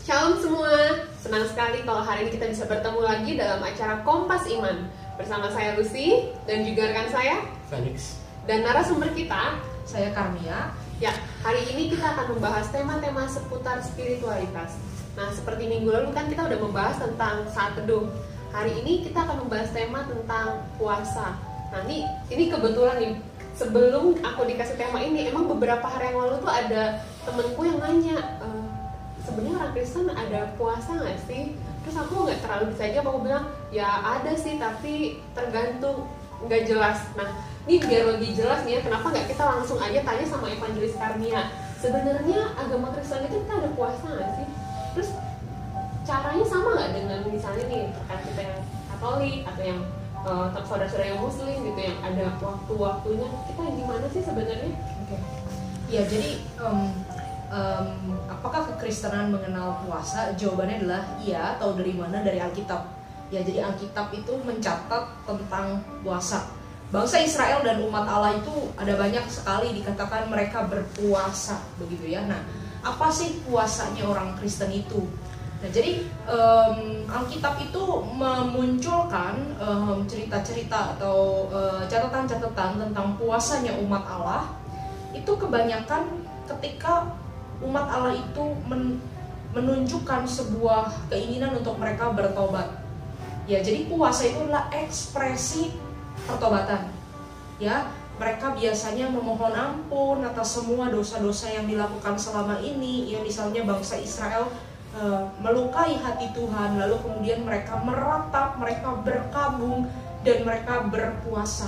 Shalom semua, senang sekali kalau hari ini kita bisa bertemu lagi dalam acara Kompas Iman. Bersama saya Lucy dan juga rekan saya Felix. Dan narasumber kita, saya Karmia. Ya, hari ini kita akan membahas tema-tema seputar spiritualitas. Nah, seperti minggu lalu kan kita udah membahas tentang saat teduh. Hari ini kita akan membahas tema tentang puasa. Nah, ini kebetulan nih, sebelum aku dikasih tema ini, emang beberapa hari yang lalu tuh ada temenku yang nanya, sebenarnya orang Kristen ada puasa nggak sih? Terus aku nggak terlalu bisa jawab, aku bilang ya ada sih, tapi tergantung, nggak jelas. Nah, ini biar lebih jelas nih ya, kenapa nggak kita langsung aja tanya sama Evangelis Karmia, sebenarnya agama Kristen itu kita ada puasa nggak sih? Terus caranya sama nggak dengan misalnya nih rekan kita yang Katolik atau yang saudara-saudara yang Muslim gitu, yang ada waktu-waktunya, kita gimana sih sebenarnya? Oke. Ya, jadi apakah kekristenan mengenal puasa? Jawabannya adalah iya. Tahu dari mana? Dari Alkitab. Ya, jadi Alkitab itu mencatat tentang puasa. Bangsa Israel dan umat Allah itu ada banyak sekali dikatakan mereka berpuasa, begitu ya. Nah, apa sih puasanya orang Kristen itu? Nah, jadi Alkitab itu memunculkan cerita-cerita atau catatan-catatan tentang puasanya umat Allah. Itu kebanyakan ketika umat Allah itu menunjukkan sebuah keinginan untuk mereka bertobat. Ya, jadi puasa itu adalah ekspresi pertobatan. Ya, mereka biasanya memohon ampun atas semua dosa-dosa yang dilakukan selama ini. Ya, misalnya bangsa Israel melukai hati Tuhan, lalu kemudian mereka meratap, mereka berkabung, dan mereka berpuasa.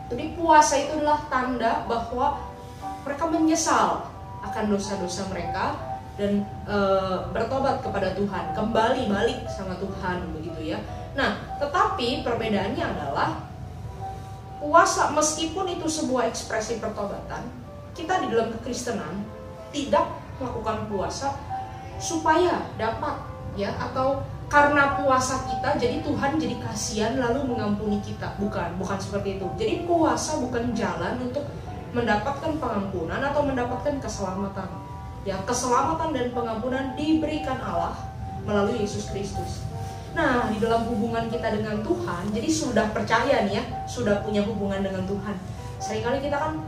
Jadi puasa itu adalah tanda bahwa mereka menyesal akan dosa-dosa mereka dan bertobat kepada Tuhan, kembali balik sama Tuhan, begitu ya. Nah, tetapi perbedaannya adalah puasa, meskipun itu sebuah ekspresi pertobatan, kita di dalam kekristenan tidak melakukan puasa supaya dapat ya, atau karena puasa kita jadi Tuhan jadi kasihan lalu mengampuni kita. Bukan seperti itu. Jadi puasa bukan jalan untuk mendapatkan pengampunan atau mendapatkan keselamatan. Ya, keselamatan dan pengampunan diberikan Allah melalui Yesus Kristus. Nah, di dalam hubungan kita dengan Tuhan, jadi sudah percaya nih ya, sudah punya hubungan dengan Tuhan. Seringkali kita kan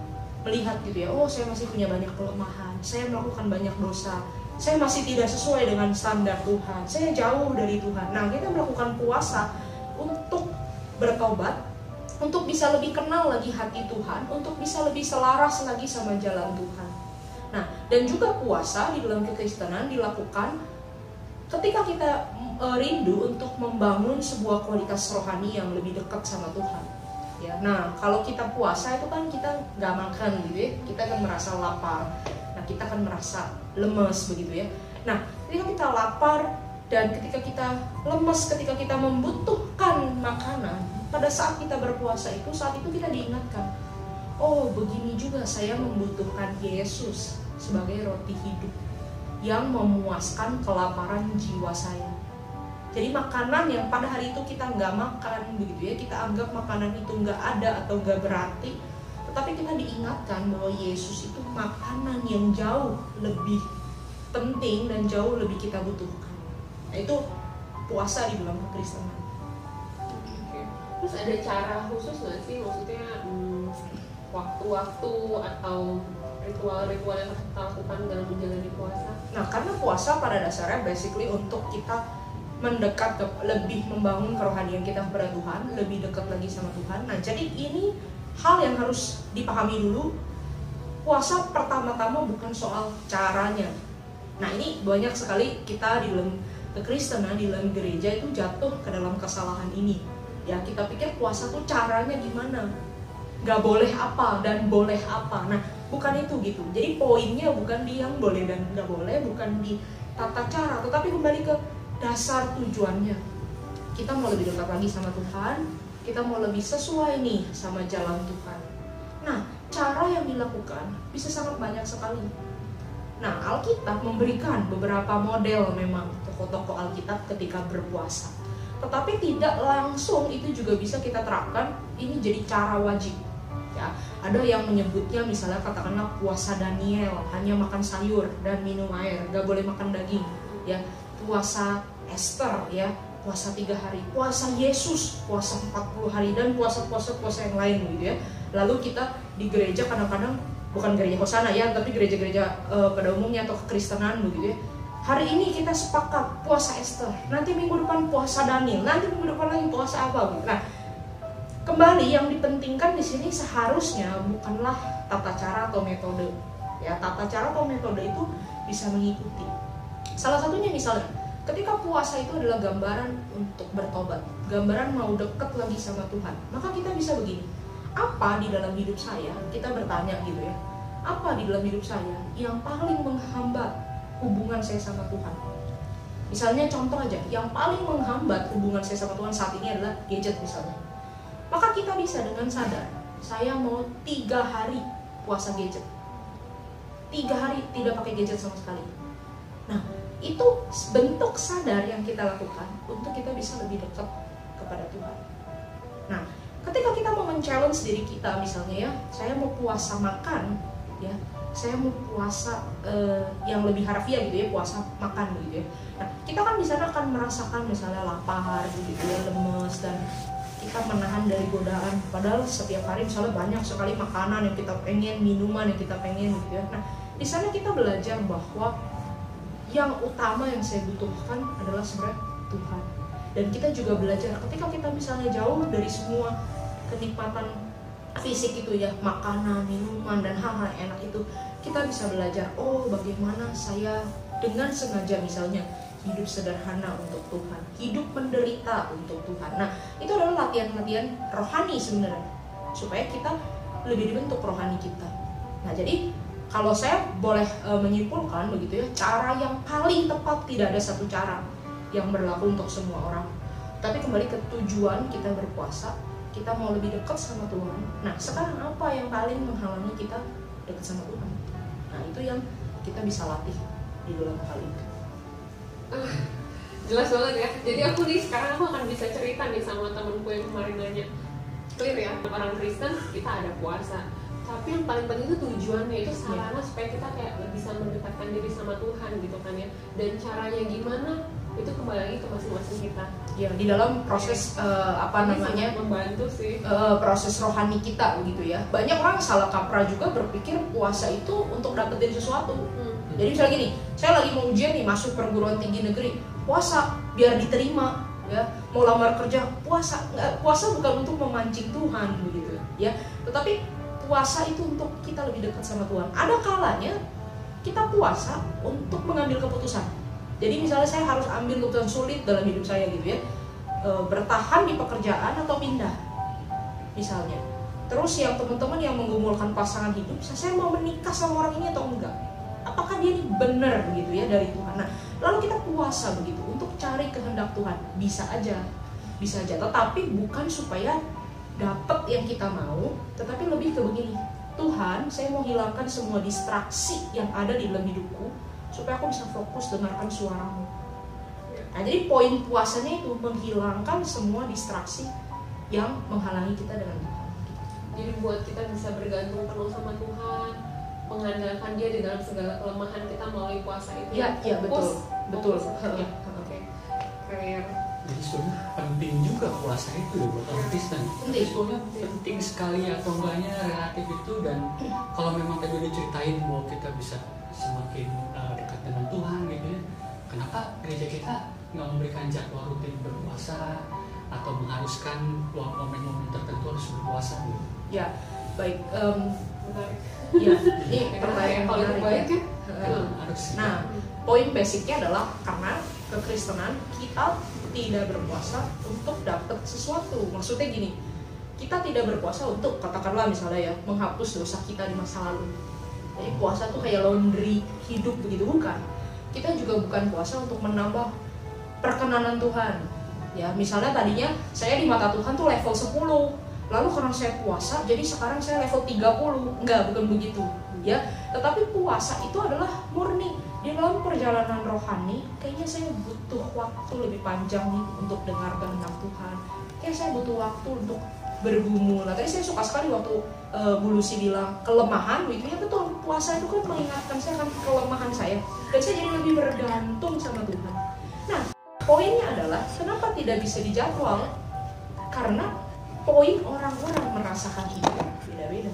melihat gitu ya, oh saya masih punya banyak kelemahan, saya melakukan banyak dosa, saya masih tidak sesuai dengan standar Tuhan, saya jauh dari Tuhan. Nah, kita melakukan puasa untuk bertobat, untuk bisa lebih kenal lagi hati Tuhan, untuk bisa lebih selaras lagi sama jalan Tuhan. Nah, dan juga puasa di dalam kekristenan dilakukan ketika kita rindu untuk membangun sebuah kualitas rohani yang lebih dekat sama Tuhan. Ya, nah kalau kita puasa itu kan kita nggak makan gitu ya, kita kan merasa lapar. Nah, kita kan merasa lemes begitu ya. Nah, ketika kita lapar dan ketika kita lemes, ketika kita membutuhkan makanan, pada saat kita berpuasa itu, saat itu kita diingatkan, oh begini juga saya membutuhkan Yesus sebagai roti hidup yang memuaskan kelaparan jiwa saya. Jadi makanan yang pada hari itu kita nggak makan begitu ya, kita anggap makanan itu nggak ada atau nggak berarti, tetapi kita diingatkan bahwa Yesus itu makanan yang jauh lebih penting dan jauh lebih kita butuhkan. Nah, itu puasa di dalam kekristenan. Terus ada cara khusus nggak sih, maksudnya waktu-waktu atau ritual-ritual yang harus kita lakukan dalam menjalani puasa? Nah, karena puasa pada dasarnya basically untuk kita mendekat lebih membangun kerohanian kita kepada Tuhan, lebih dekat lagi sama Tuhan. Nah, jadi ini hal yang harus dipahami dulu. Puasa pertama-tama bukan soal caranya. Nah, ini banyak sekali kita di dalam kekristenan, di dalam gereja itu jatuh ke dalam kesalahan ini. Ya, kita pikir puasa tuh caranya gimana, nggak boleh apa dan boleh apa. Nah, bukan itu gitu. Jadi poinnya bukan di yang boleh dan nggak boleh, bukan di tata cara, tetapi kembali ke dasar tujuannya. Kita mau lebih dekat lagi sama Tuhan, kita mau lebih sesuai nih sama jalan Tuhan. Nah, cara yang dilakukan bisa sangat banyak sekali. Nah, Alkitab memberikan beberapa model memang tokoh-tokoh Alkitab ketika berpuasa. Tetapi tidak langsung itu juga bisa kita terapkan ini jadi cara wajib. Ya, ada yang menyebutnya misalnya katakanlah puasa Daniel, hanya makan sayur dan minum air, gak boleh makan daging. ya, puasa Esther ya, puasa 3 hari, puasa Yesus, puasa 40 hari, dan puasa yang lain gitu ya. Lalu kita di gereja kadang-kadang, bukan gereja Hosana ya, tapi gereja-gereja pada umumnya atau kekristenan begitu ya. Hari ini kita sepakat puasa Esther, nanti minggu depan puasa Daniel, nanti minggu depan lagi puasa apa gitu. Nah, kembali yang dipentingkan di sini seharusnya bukanlah tata cara atau metode. Ya, tata cara atau metode itu bisa mengikuti. Salah satunya misalnya, ketika puasa itu adalah gambaran untuk bertobat, gambaran mau dekat lagi sama Tuhan, maka kita bisa begini. Apa di dalam hidup saya, kita bertanya gitu ya, apa di dalam hidup saya yang paling menghambat hubungan saya sama Tuhan? Misalnya contoh aja, yang paling menghambat hubungan saya sama Tuhan saat ini adalah gadget misalnya. Maka kita bisa dengan sadar, saya mau 3 hari puasa gadget, 3 hari tidak pakai gadget sama sekali. Nah, itu bentuk sadar yang kita lakukan untuk kita bisa lebih dekat kepada Tuhan. Nah, ketika kita mau men-challenge diri kita misalnya ya, saya mau puasa makan ya, saya mau puasa yang lebih harfiah gitu ya, puasa makan gitu ya. Nah, kita kan di sana akan merasakan misalnya lapar gitu ya, lemes, dan kita menahan dari godaan. Padahal setiap hari misalnya banyak sekali makanan yang kita pengen, minuman yang kita pengen gitu ya. Nah, di sana kita belajar bahwa yang utama yang saya butuhkan adalah sebenarnya Tuhan. Dan kita juga belajar ketika kita misalnya jauh dari semua kenikmatan fisik itu ya, makanan, minuman, dan hal-hal enak itu, kita bisa belajar, oh bagaimana saya dengan sengaja misalnya hidup sederhana untuk Tuhan, hidup menderita untuk Tuhan. Nah, itu adalah latihan-latihan rohani sebenarnya, supaya kita lebih dibentuk rohani kita. Nah, jadi kalau saya boleh menyimpulkan begitu ya, cara yang paling tepat, tidak ada satu cara yang berlaku untuk semua orang. Tapi kembali ke tujuan kita berpuasa, kita mau lebih dekat sama Tuhan. Nah, sekarang apa yang paling menghalangi kita dekat sama Tuhan? Nah, itu yang kita bisa latih di dalam hal itu. Jelas banget ya. Jadi aku nih sekarang aku akan bisa cerita nih sama temenku yang kemarin nanya. Clear ya, orang Kristen kita ada puasa, tapi yang paling penting itu tujuannya, itu sarana supaya kita kayak bisa mendekatkan diri sama Tuhan gitu kan ya. Dan caranya gimana itu kembali lagi ke masing-masing kita. Ya, di dalam proses membantu sih. Proses rohani kita begitu ya. Banyak orang salah kaprah juga berpikir puasa itu untuk dapetin sesuatu. Jadi misalnya gini, saya lagi mau ujian nih, masuk perguruan tinggi negeri, puasa biar diterima ya. Mau lamar kerja, puasa. Puasa bukan untuk memancing Tuhan begitu ya. Tetapi puasa itu untuk kita lebih dekat sama Tuhan. Ada kalanya kita puasa untuk mengambil keputusan. Jadi misalnya saya harus ambil keputusan sulit dalam hidup saya gitu ya, bertahan di pekerjaan atau pindah misalnya. Terus yang teman-teman yang menggumulkan pasangan hidup, saya mau menikah sama orang ini atau enggak, apakah dia ini benar gitu ya dari Tuhan. Nah, lalu kita puasa begitu untuk cari kehendak Tuhan. Bisa aja, tetapi bukan supaya dapat yang kita mau, tetapi lebih ke begini, Tuhan, saya mau hilangkan semua distraksi yang ada di dalam hidupku, supaya aku bisa fokus dengarkan suaramu. Nah, jadi poin puasanya itu menghilangkan semua distraksi yang menghalangi kita dengan Tuhan. Jadi buat kita bisa bergantung penuh sama Tuhan, mengandalkan Dia di dalam segala kelemahan kita melalui puasa itu. Iya, betul. Ya. Oke. Keren. Jadi sebenarnya penting juga puasa itu ya buat orang Kristen. Tapi sebenarnya penting sekali atau enggaknya relatif itu, dan kalau memang tadi udah ceritain bahwa kita bisa semakin dekat dengan Tuhan gitu ya, kenapa gereja kita nggak memberikan jadwal rutin berpuasa atau mengharuskan momen-momen tertentu harus berpuasa gitu? Ya, baik. Menarik. Ya, ini pertanyaan kalau baik ya. Harus. Nah, poin basicnya adalah karena kekristenan kita tidak berpuasa untuk dapat sesuatu. Maksudnya gini, kita tidak berpuasa untuk, katakanlah misalnya ya, menghapus dosa kita di masa lalu. Jadi puasa tuh kayak laundry hidup begitu, bukan. Kita juga bukan puasa untuk menambah perkenanan Tuhan. Ya, misalnya tadinya saya di mata Tuhan tuh level 10. Lalu karena saya puasa, jadi sekarang saya level 30. Enggak, bukan begitu. Ya, tetapi puasa itu adalah murni di dalam perjalanan rohani. Kayaknya saya butuh waktu lebih panjang nih untuk dengar kehendak Tuhan. Kayak saya butuh waktu untuk bergumul. Nah tadi saya suka sekali waktu Bu Lucy bilang kelemahan, gitu ya, betul, puasa itu kan mengingatkan saya akan kelemahan saya, dan saya jadi lebih bergantung sama Tuhan. Nah poinnya adalah kenapa tidak bisa dijadwal, karena poin orang-orang merasakan itu beda-beda,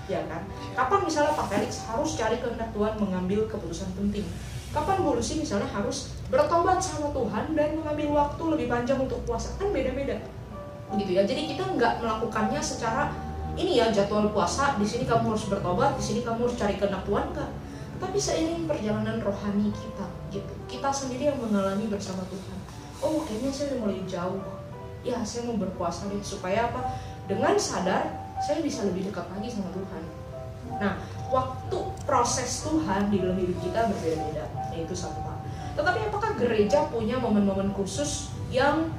ya kan? Kapan misalnya Pak Felix harus cari kehendak Tuhan mengambil keputusan penting, kapan Bu Lucy misalnya harus bertobat sama Tuhan dan mengambil waktu lebih panjang untuk puasa, kan beda-beda, begitu ya. Jadi kita nggak melakukannya secara ini ya jadwal puasa, di sini kamu harus bertobat, di sini kamu harus cari kehendak Tuhan, enggak. Tapi seiring perjalanan rohani kita, gitu, kita sendiri yang mengalami bersama Tuhan. Oh kayaknya saya udah mulai jauh, ya saya mau berpuasa nih, supaya apa? Dengan sadar saya bisa lebih dekat lagi sama Tuhan. Nah waktu proses Tuhan di dalam hidup kita berbeda-beda, yaitu satu hal. Tetapi apakah gereja punya momen-momen khusus yang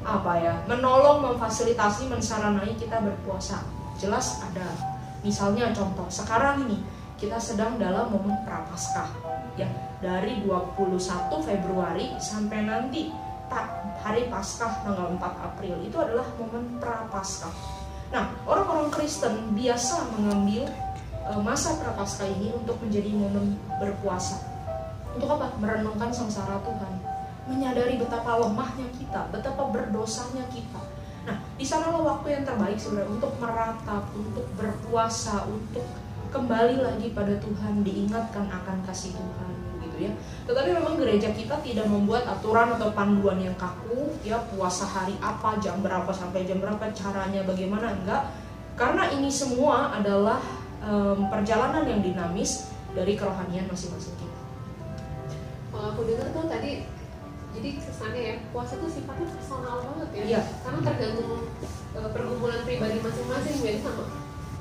apa ya, menolong, memfasilitasi, mensaranai kita berpuasa? Jelas ada. Misalnya contoh, sekarang ini kita sedang dalam momen Prapaskah, ya, dari 21 Februari sampai nanti hari Paskah tanggal 4 April, itu adalah momen Prapaskah. Nah, orang-orang Kristen biasa mengambil masa Prapaskah ini untuk menjadi momen berpuasa. Untuk apa? Merenungkan sengsara Tuhan, menyadari betapa lemahnya kita, betapa berdosanya kita. Nah, di sanalah waktu yang terbaik sebenarnya untuk meratap, untuk berpuasa, untuk kembali lagi pada Tuhan, diingatkan akan kasih Tuhan, gitu ya. Tetapi memang gereja kita tidak membuat aturan atau panduan yang kaku, ya, puasa hari apa, jam berapa sampai jam berapa, caranya bagaimana, enggak. Karena ini semua adalah perjalanan yang dinamis dari kerohanian masing-masing kita. Kalau aku dengar tuh tadi, jadi kesannya ya, puasa itu sifatnya personal banget ya, Iya. Karena tergantung pergumulan pribadi masing-masing. Jadi sama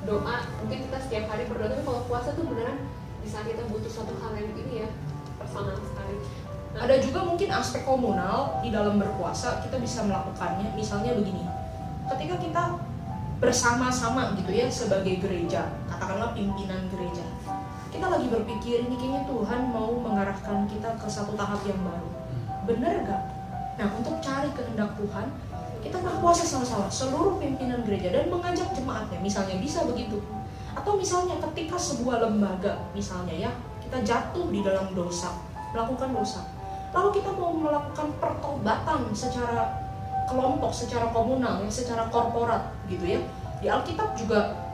doa, mungkin kita setiap hari berdoa, tapi kalau puasa tuh beneran di saat kita butuh suatu hal yang ini ya, personal sekali. Nah, ada juga mungkin aspek komunal di dalam berpuasa, kita bisa melakukannya. Misalnya begini, ketika kita bersama-sama gitu ya sebagai gereja, katakanlah pimpinan gereja, kita lagi berpikir ini kayaknya Tuhan mau mengarahkan kita ke satu tahap yang baru, bener gak? Nah untuk cari kehendak Tuhan, kita berpuasa sama-sama seluruh pimpinan gereja dan mengajak jemaatnya, misalnya bisa begitu. Atau misalnya ketika sebuah lembaga misalnya ya, kita jatuh di dalam dosa, melakukan dosa, lalu kita mau melakukan pertobatan secara kelompok, secara komunal, ya, secara korporat gitu ya. Di Alkitab juga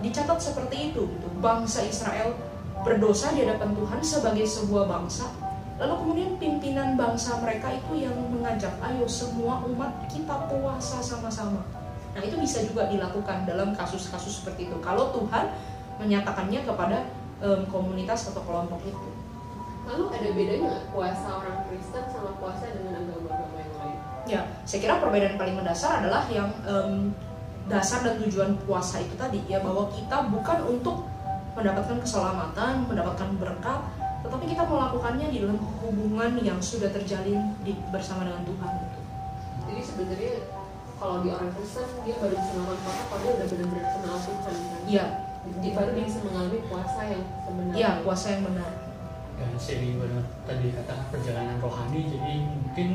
dicatat seperti itu gitu. Bangsa Israel berdosa di hadapan Tuhan sebagai sebuah bangsa, lalu kemudian pimpinan bangsa mereka itu yang mengajak, ayo semua umat kita puasa sama-sama. Nah itu bisa juga dilakukan dalam kasus-kasus seperti itu, kalau Tuhan menyatakannya kepada komunitas atau kelompok itu. lalu ada bedanya nggak puasa orang Kristen sama puasa dengan agama-agama yang lain? Ya, saya kira perbedaan paling mendasar adalah yang dasar dan tujuan puasa itu tadi ya, bahwa kita bukan untuk mendapatkan keselamatan, mendapatkan berkat, tetapi kita melakukannya di dalam hubungan yang sudah terjalin bersama dengan Tuhan. Jadi sebenarnya kalau di orang Kristen dia baru bisa melakukan puasa kalau dia udah benar-benar kenal Tuhan kan? Iya. Jadi baru dia bisa mengalami puasa yang sebenarnya. Iya, puasa yang benar. Dan sering benar tadi kata perjalanan rohani, jadi mungkin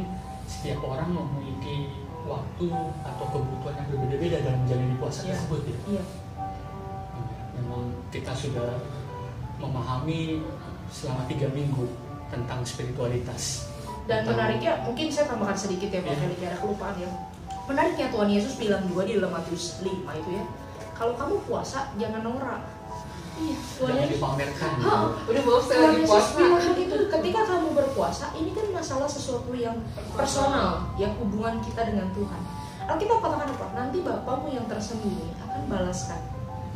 setiap orang memiliki waktu atau kebutuhan yang berbeda-beda dalam menjalani puasa tersebut ya. Iya. Memang kita sudah memahami selama 3 minggu tentang spiritualitas. Dan menariknya, mungkin saya tambahkan sedikit ya Pak Felix, ada kelupaan ya. Menariknya Tuhan Yesus bilang juga di dalam Matius 5 itu ya, kalau kamu puasa jangan norak. Iya, Tuhan Jangan Yesus dipamerkan. Udah mau saya Tuhan lagi Yesus puasa. bilang begitu, ketika kamu berpuasa, ini kan masalah sesuatu yang personal, ya, hubungan kita dengan Tuhan. Alkitab katakan apa? Nanti Bapamu yang tersembunyi akan balaskan.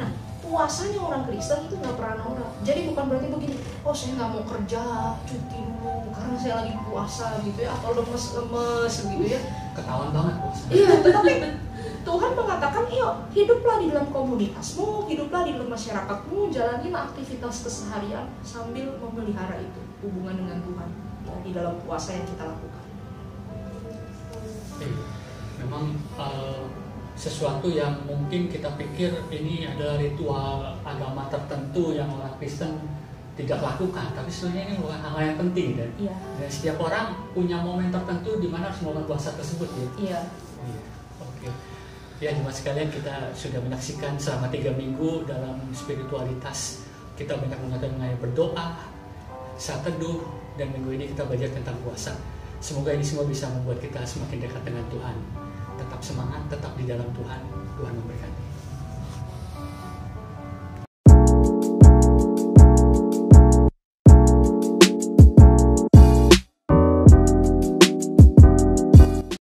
Nah, puasanya orang Kristen itu nggak pernah norak. Jadi bukan berarti begini, oh saya nggak mau kerja, cuti dulu karena saya lagi puasa gitu ya, atau lemes gitu ya. Ketahuan banget puasa. Iya, tetapi Tuhan mengatakan, yuk hiduplah di dalam komunitasmu, hiduplah di dalam masyarakatmu, jalanilah aktivitas keseharian sambil memelihara itu hubungan dengan Tuhan ya, di dalam puasa yang kita lakukan. Memang sesuatu yang mungkin kita pikir ini adalah ritual agama tertentu yang orang Kristen tidak lakukan, tapi sebenarnya ini bukan hal yang penting dan, Iya. dan setiap orang punya momen tertentu di mana harus momen puasa tersebut ya. Iya. Iya, oke. Ya jemaat sekalian, kita sudah menyaksikan selama 3 minggu dalam spiritualitas. Kita banyak mengenai berdoa, saat teduh, dan minggu ini kita belajar tentang puasa. Semoga ini semua bisa membuat kita semakin dekat dengan Tuhan. Tetap semangat, tetap di dalam Tuhan. Tuhan memberkati.